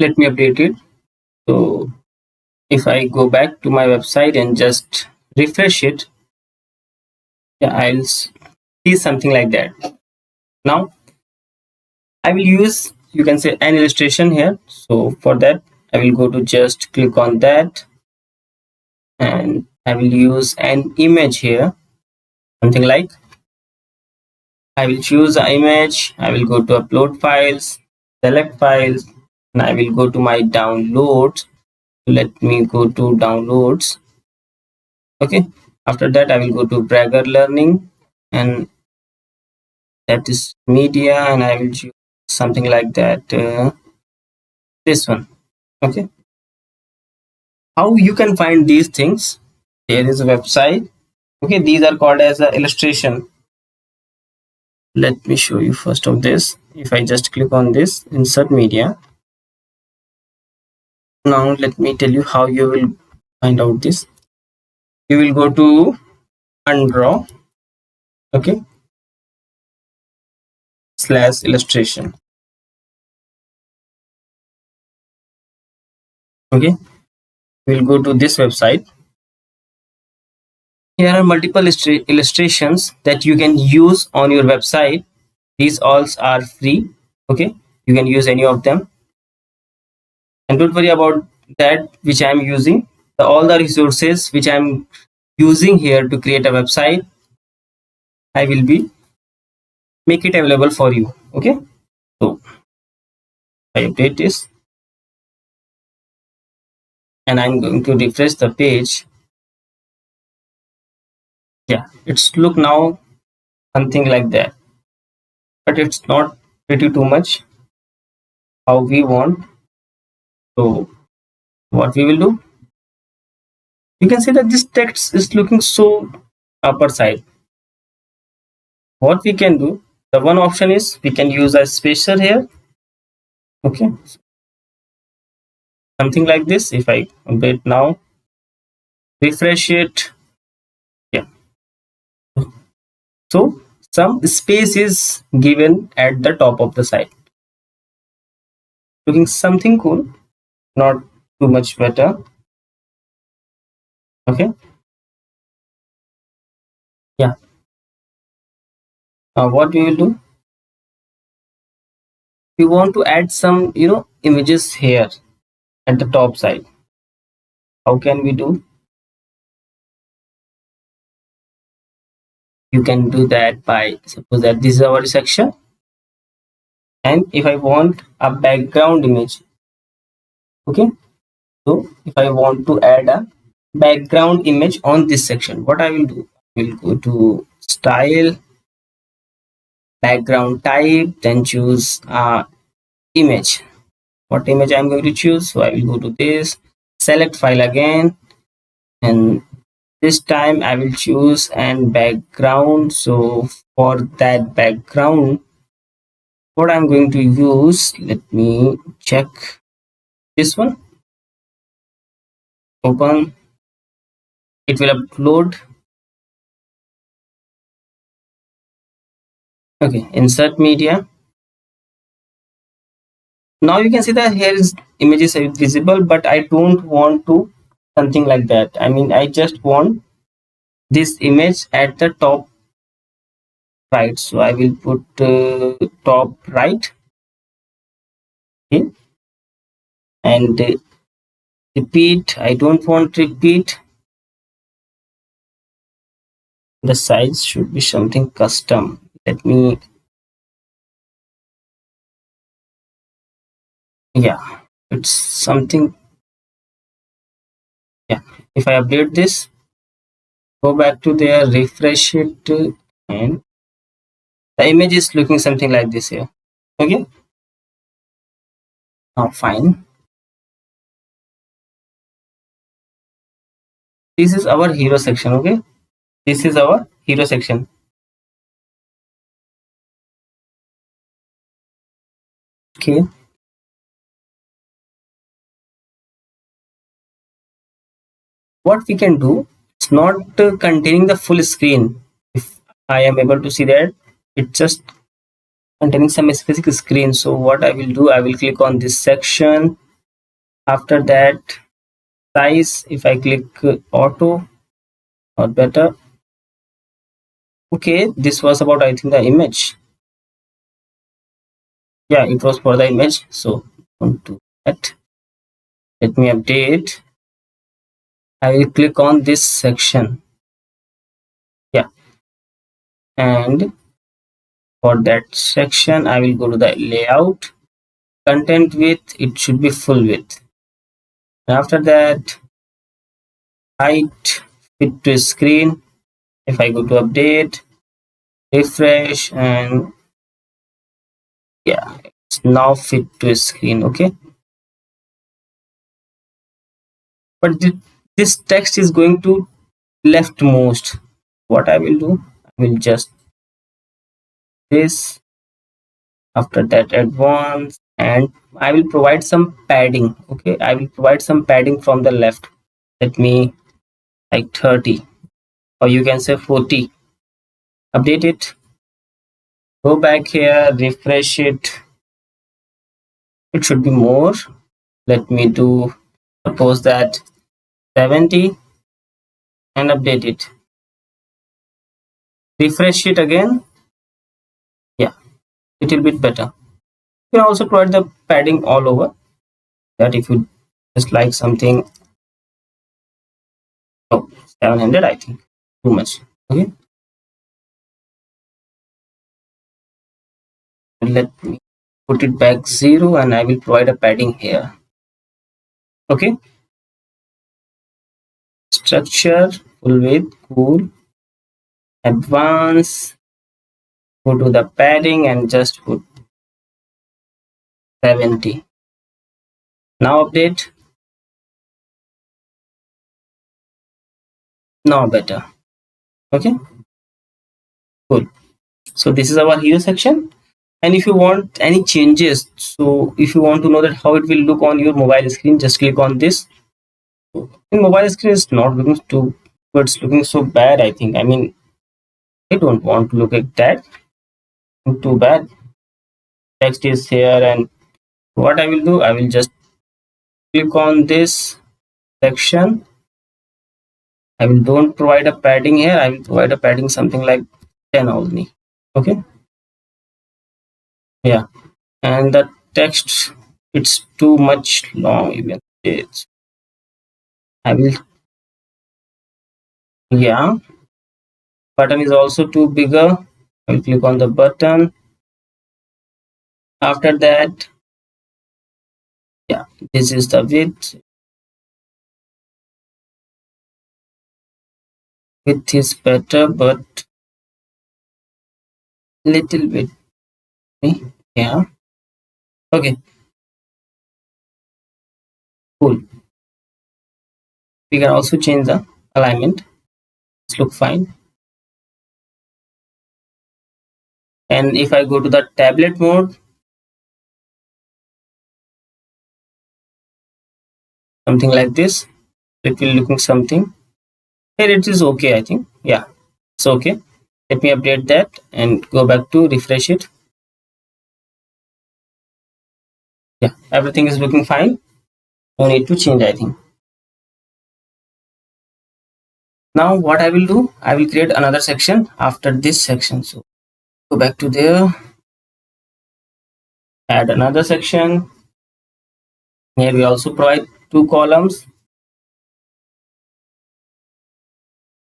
let me update it. So if I go back to my website and just refresh it, yeah, I'll see something like that. Now I will use, you can say, an illustration here. So for that, I will go to just click on that, and I will use an image here, something like, I will choose an image. I will go to upload files, select files, and I will go to my downloads. Let me go to downloads. Okay. After that, I will go to Bragger Learning, and that is media, and I will choose something like that. This one. Okay. How you can find these things? Here is a website. Okay, these are called as a illustration. Let me show you first of this. If I just click on this, insert media. Now let me tell you how you will find out this. You will go to undraw, okay, / illustration. Okay, we'll go to this website. Here are multiple illustrations that you can use on your website. These all are free. Okay, you can use any of them, and don't worry about that which I'm using. All the resources which I'm using here to create a website, I will be make it available for you. Okay, so I update this, and I'm going to refresh the page. Yeah, it's look now something like that, but it's not pretty too much how we want. So what we will do, you can see that this text is looking so upper side. What we can do, the one option is we can use a spacer here. Okay, something like this. If I update now, refresh it, yeah, so some space is given at the top of the site, looking something cool, not too much better. Okay, yeah, what we will do, we want to add some, images here at the top side. How can we do? You can do that by, suppose that this is our section, and if I want a background image, okay, so if I want to add a background image on this section, what I will do, I will go to style, background type, then choose image. What image I'm going to choose? So I will go to this, select file again, and this time I will choose an background. So for that background, what I'm going to use, let me check this one. Open, it will upload. Okay, insert media. Now you can see that here is images are visible, but I don't want to something like that. I mean, I just want this image at the top right, so I will put top right, okay, and repeat, I don't want repeat. The size should be something custom. Let me, yeah, it's something, yeah. If I update this, go back to there, refresh it, and the image is looking something like this here. Okay, now fine. This is our hero section. Okay, this is our hero section. Okay, what we can do, it's not containing the full screen. If I am able to see that, it's just containing some specific screen. So what I will do, I will click on this section, After that, size, if I click auto or better. Okay, this was about, I think, the image. Yeah, it was for the image. So don't do that. Let me update. I will click on this section. Yeah, and for that section, I will go to the layout. Content width, it should be full width. And after that, height, fit to screen. If I go to update, refresh, and yeah, it's now fit to screen. Okay, but this text is going to leftmost. What I will do, I will just this. After that, advanced, and I will provide some padding. Okay, I will provide some padding from the left. Let me like 30, or you can say 40. Update it. Go back here, refresh it. It should be more. Let me do, suppose that 70, and update it. Refresh it again. Yeah, little bit better. You can also provide the padding all over. That if you just like something, oh, 700, I think too much. Okay, let me put it back 0, and I will provide a padding here. Okay, structure, full width, cool, advanced, go to the padding and just put 70. Now update. Now better. Okay, cool. So this is our hero section. And if you want any changes, so if you want to know that how it will look on your mobile screen, just click on this. In mobile screen, it's not looking too, but it's looking so bad, I think. I mean, I don't want to look at that. Too bad. Text is here, and what I will do, I will just click on this section. I will don't provide a padding here. I will provide a padding something like 10 only. Okay. Yeah. And the text, it's too much long even. It's, I will, yeah. Button is also too bigger. I will click on the button. After that, yeah, this is the width. Width is better, but little bit. Yeah. Okay. Cool. We can also change the alignment. It's look fine. And if I go to the tablet mode, something like this, it will looking something. Here it is okay, I think. Yeah, it's okay. Let me update that and go back to refresh it. Yeah, everything is looking fine. No need to change, I think. Now what I will do, I will create another section after this section. So go back to there, add another section. Here we also provide 2 columns.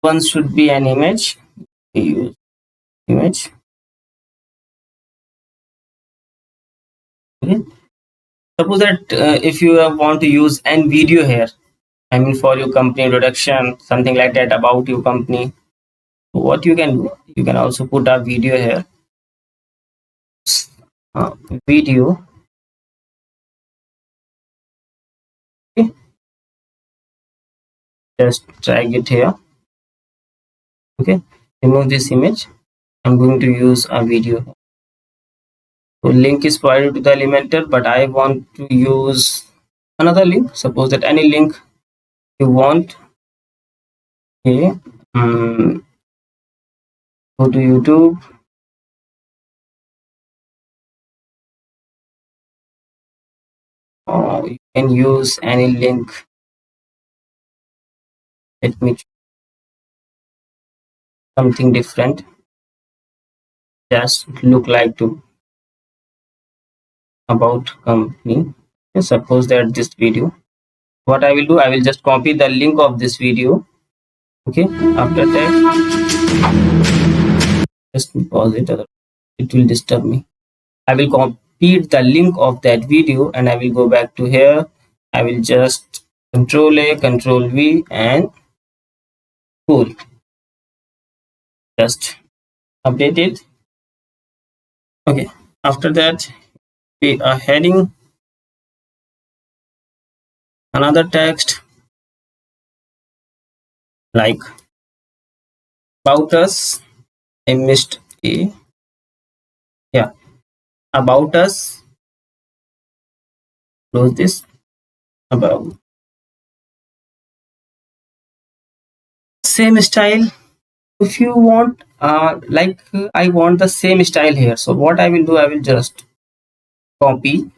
One should be an image. We use image. Okay. Suppose that if you want to use an video here, I mean for your company introduction, something like that about your company. What you can do, you can also put a video here. Video. Okay. Just drag it here. Okay. Remove this image. I'm going to use a video. So link is provided to the Elementor, but I want to use another link. Suppose that any link you want. Okay. Go to YouTube. You can use any link. Let me choose something different. Just look like to about company. Suppose that this video. What I will do, I will just copy the link of this video. Okay. After that, just pause it. It will disturb me. I will copy the link of that video and I will go back to here. I will just Control A, Control V and cool. Just update it. Okay. After that, we are heading another text like about us. I missed A. Yeah. About us. Close this. About. Same style. If you want I want the same style here, so what I will do, I will just copy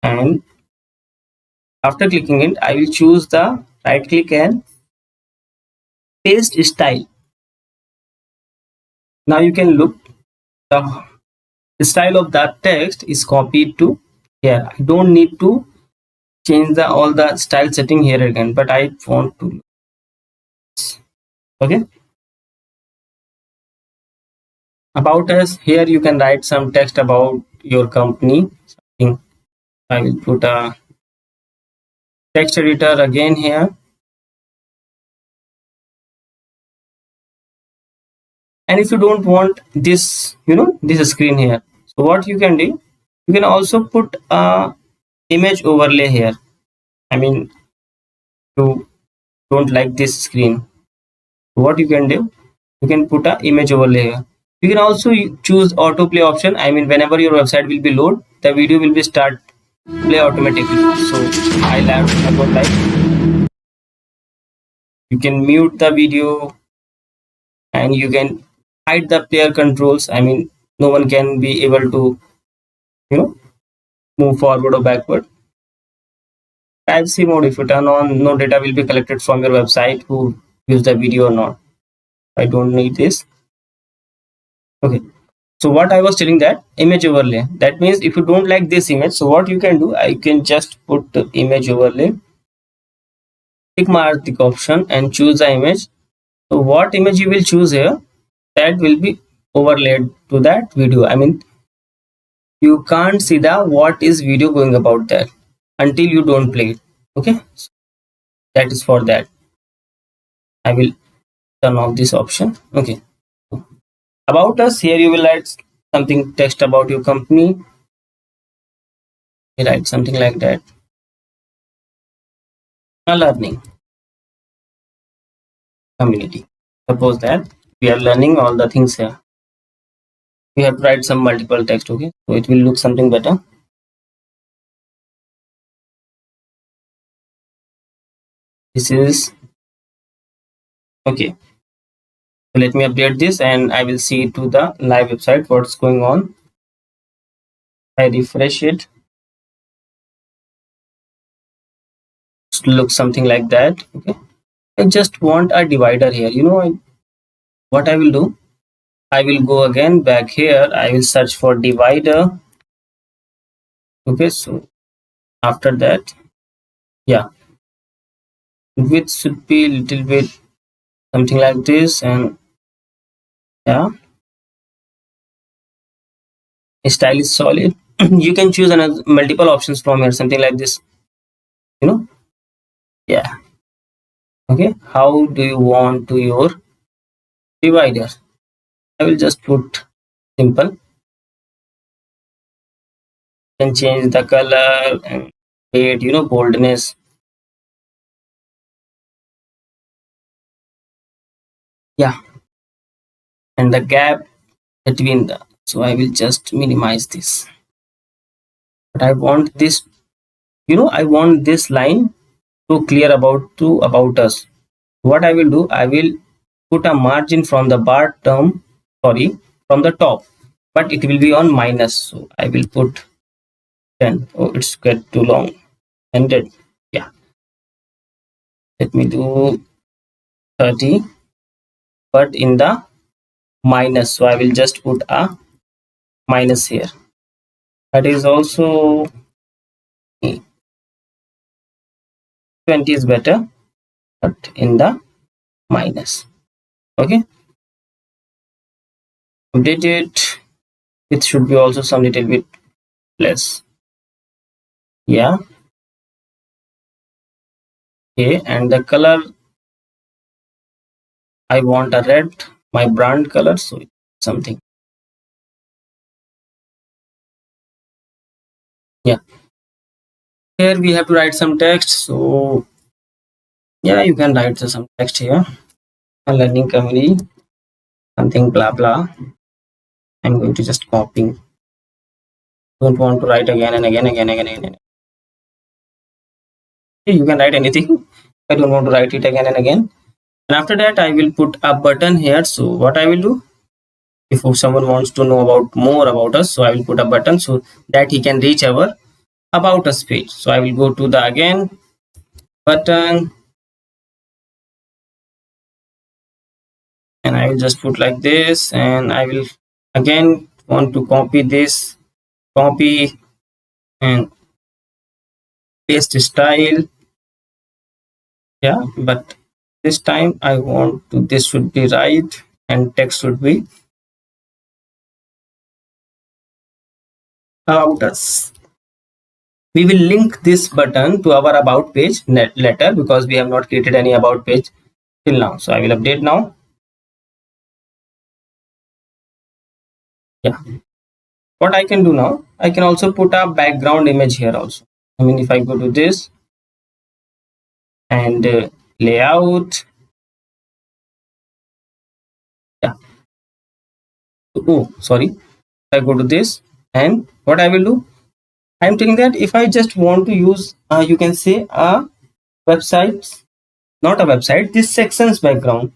and after clicking it I will choose the right click and paste style. Now you can look, the style of that text is copied to here. I don't need to change the all the style setting here again, but I want to. Okay. About us, here you can write some text about your company. Something. I will put a text editor again here. And if you don't want this, this screen here, so what you can do, you can also put a image overlay here. I mean, you don't like this screen, what you can do, you can put a image overlay here. You can also choose autoplay option. I mean, whenever your website will be load, the video will be start play automatically. So I don't like. You can mute the video and you can hide the player controls. I mean, no one can be able to move forward or backward. Privacy mode, if you turn on, no data will be collected from your website who use the video or not. I don't need this. Okay. So what I was telling, that image overlay, that means if you don't like this image, so what you can do, I can just put the image overlay, tick mark the option and choose the image. So what image you will choose here, that will be overlaid to that video. I mean, you can't see the what is video going about that until you don't play it. Okay, so that is for that. I will turn off this option. Okay. About us, here you will write something text about your company. You write something like that. A learning community. Suppose that we are learning all the things here. We have to write some multiple text. Okay, so it will look something better. This is okay. So let me update this and I will see to the live website what's going on. I refresh it. Looks something like that. Okay, I just want a divider here. What I will do, I will go again back here. I will search for divider. Okay, so after that, yeah, width should be a little bit something like this, and yeah, style is solid. You can choose another multiple options from here, something like this. Yeah. Okay, how do you want to your divider? I will just put simple. Then change the color and weight, boldness. Yeah, and the gap between the. So I will just minimize this. But I want this. I want this line to clear about us. What I will do, I will put a margin from the from the top, but it will be on minus. So I will put 10. Oh, it's get too long. 100. Yeah, let me do 30, but in the minus. So I will just put a minus here. That is also 20 is better, but in the minus. Okay, update it. It should be also some little bit less. Yeah. Okay, and the color I want a red, my brand color, so something. Yeah, here we have to write some text. So yeah, you can write some text here. A learning community, something blah blah. I'm going to just copy. Don't want to write again and again, again. You can write anything. I don't want to write it again and again. And after that, I will put a button here. So what I will do, if someone wants to know about more about us, so I will put a button so that he can reach our about us page. So I will go to the again button, and I will just put like this, and I will again want to copy this, copy and paste style. Yeah, but this time I want to, this should be right and text should be about us. We will link this button to our about page later because we have not created any about page till now. So I will update now. Yeah, what I can do now, I can also put a background image here also. I mean, if I go to this and layout, yeah, oh sorry, I go to this, and what I will do, I'm telling that if I just want to use you can say a website, not a website, this section's background.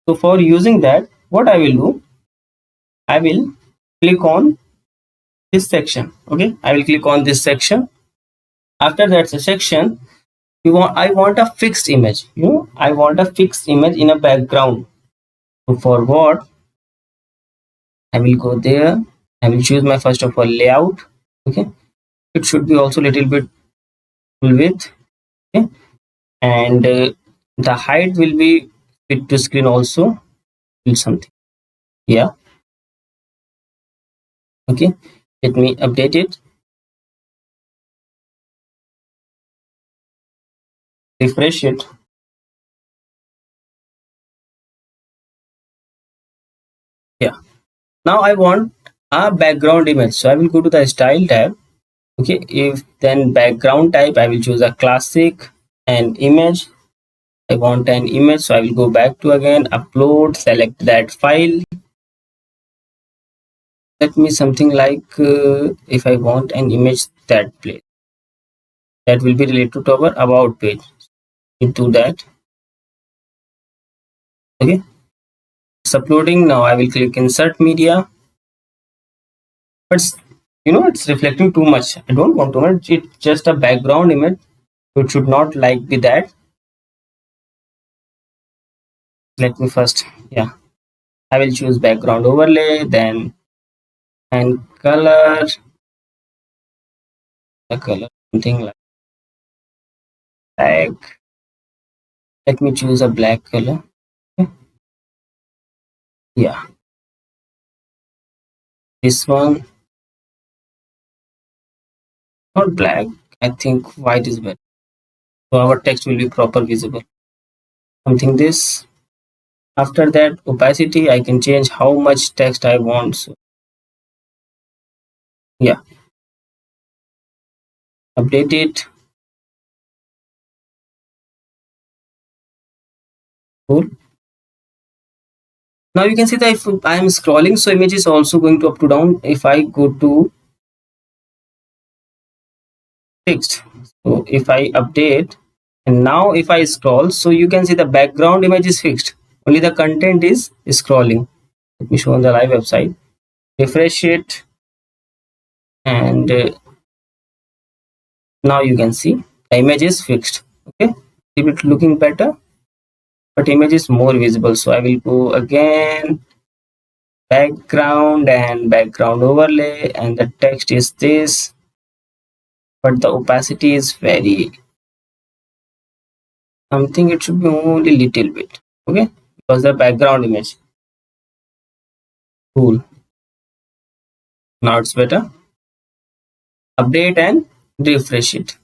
So for using that, what I will do, I will click on this section. Okay, I will click on this section. After that section, I want a fixed image. I want a fixed image in a background. So for what, I will go there. I will choose my first of all layout. Okay, it should be also a little bit full width. Okay, and the height will be fit to screen also. Do something. Yeah. Okay, let me update it. Refresh it. Yeah. Now I want a background image. So I will go to the style tab. Okay, if then background type, I will choose a classic and image. I want an image, so I will go back to again upload, select that file. Let me something like if I want an image that place that will be related to our about page. We do that. Okay, it's uploading now. I will click insert media, but it's reflecting too much. I don't want too much. It's just a background image. It should not like be that. Let me first, yeah, I will choose background overlay, then and color, the color something like black. Let me choose a black color. Okay. Yeah, this one, not black. I think white is better. So our text will be proper visible. Something this. After that, opacity, I can change how much text I want. So yeah, update it. Cool. Now you can see that if I am scrolling, so image is also going to up to down. If I go to fixed, so if I update, and now if I scroll, so you can see the background image is fixed, only the content is scrolling. Let me show on the live website. Refresh it, and Now you can see the image is fixed. Okay, if it's looking better, but image is more visible. So I will go again, background and background overlay, and the text is this, but the opacity is very something. It should be only little bit. Okay, because the background image. Cool. Now it's better. Update and refresh it.